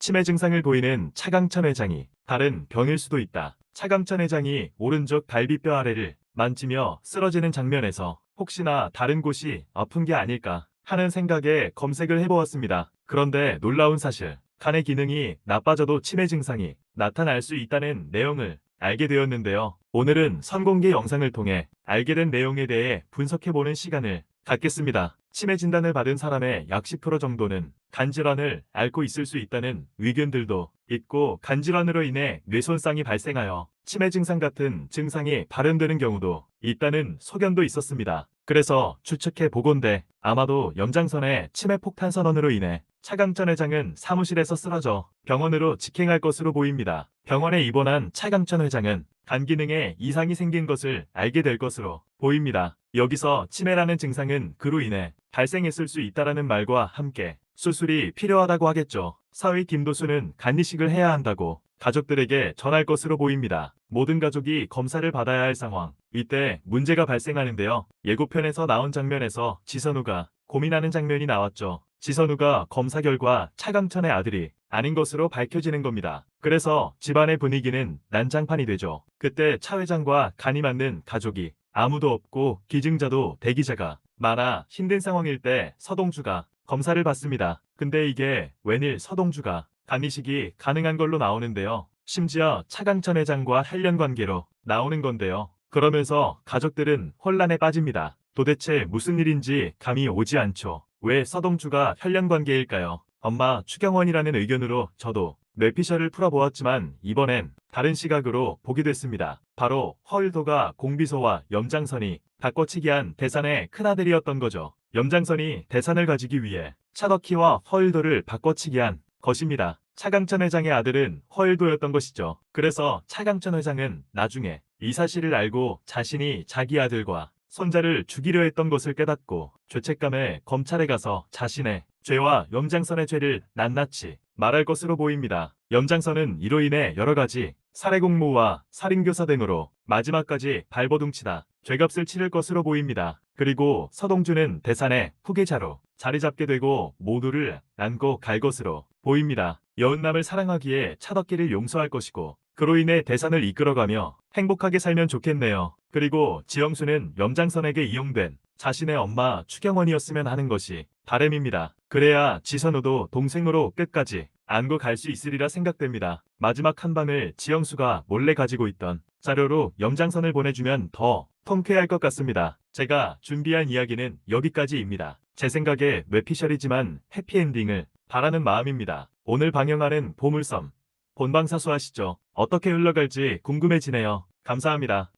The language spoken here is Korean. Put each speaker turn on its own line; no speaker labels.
치매 증상을 보이는 차강천 회장이 다른 병일 수도 있다. 차강천 회장이 오른쪽 갈비뼈 아래를 만지며 쓰러지는 장면에서 혹시나 다른 곳이 아픈 게 아닐까 하는 생각에 검색을 해보았습니다. 그런데 놀라운 사실, 간의 기능이 나빠져도 치매 증상이 나타날 수 있다는 내용을 알게 되었는데요. 오늘은 선공개 영상을 통해 알게 된 내용에 대해 분석해보는 시간을 갖겠습니다. 치매 진단을 받은 사람의 약 10% 정도는 간질환을 앓고 있을 수 있다는 의견들도 있고, 간질환으로 인해 뇌손상이 발생하여 치매 증상 같은 증상이 발현되는 경우도 있다는 소견도 있었습니다. 그래서 추측해 보건대 아마도 연장선의 치매 폭탄 선언으로 인해 차강천 회장은 사무실에서 쓰러져 병원으로 직행할 것으로 보입니다. 병원에 입원한 차강천 회장은 간 기능에 이상이 생긴 것을 알게 될 것으로 보입니다. 여기서 치매라는 증상은 그로 인해 발생했을 수 있다라는 말과 함께 수술이 필요하다고 하겠죠. 사위 김도수는 간 이식을 해야 한다고 가족들에게 전할 것으로 보입니다. 모든 가족이 검사를 받아야 할 상황. 이때 문제가 발생하는데요. 예고편에서 나온 장면에서 지선우가 고민하는 장면이 나왔죠. 지선우가 검사 결과 차강천의 아들이 아닌 것으로 밝혀지는 겁니다. 그래서 집안의 분위기는 난장판이 되죠. 그때 차 회장과 간이 맞는 가족이 아무도 없고 기증자도 대기자가 많아 힘든 상황일 때 서동주가 검사를 받습니다. 근데 이게 웬일 서동주가 간 이식이 가능한 걸로 나오는데요. 심지어 차강천 회장과 혈연 관계로 나오는 건데요. 그러면서 가족들은 혼란에 빠집니다. 도대체 무슨 일인지 감이 오지 않죠. 왜 서동주가 혈연 관계일까요? 엄마 추경원이라는 의견으로 저도 뇌피셜을 풀어보았지만 이번엔 다른 시각으로 보게 됐습니다. 바로 허일도가 공비소와 염장선이 바꿔치기한 대산의 큰아들이었던 거죠. 염장선이 대산을 가지기 위해 차덕희와 허일도를 바꿔치기한 것입니다. 차강천 회장의 아들은 허일도였던 것이죠. 그래서 차강천 회장은 나중에 이 사실을 알고 자신이 자기 아들과 손자를 죽이려 했던 것을 깨닫고 죄책감에 검찰에 가서 자신의 죄와 염장선의 죄를 낱낱이 말할 것으로 보입니다. 염장선은 이로 인해 여러 가지 살해공모와 살인교사 등으로 마지막까지 발버둥치다 죄값을 치를 것으로 보입니다. 그리고 서동주는 대산의 후계자로 자리 잡게 되고 모두를 안고 갈 것으로 보입니다. 여은남을 사랑하기에 차덕기를 용서할 것이고, 그로 인해 대산을 이끌어가며 행복하게 살면 좋겠네요. 그리고 지영수는 염장선에게 이용된 자신의 엄마 추경원이었으면 하는 것이 바람입니다. 그래야 지선우도 동생으로 끝까지 안고 갈 수 있으리라 생각됩니다. 마지막 한 방을 지영수가 몰래 가지고 있던 자료로 염장선을 보내주면 더 통쾌할 것 같습니다. 제가 준비한 이야기는 여기까지입니다. 제 생각에 뇌피셜이지만 해피엔딩을 바라는 마음입니다. 오늘 방영하는 보물섬 본방사수 하시죠. 어떻게 흘러갈지 궁금해지네요. 감사합니다.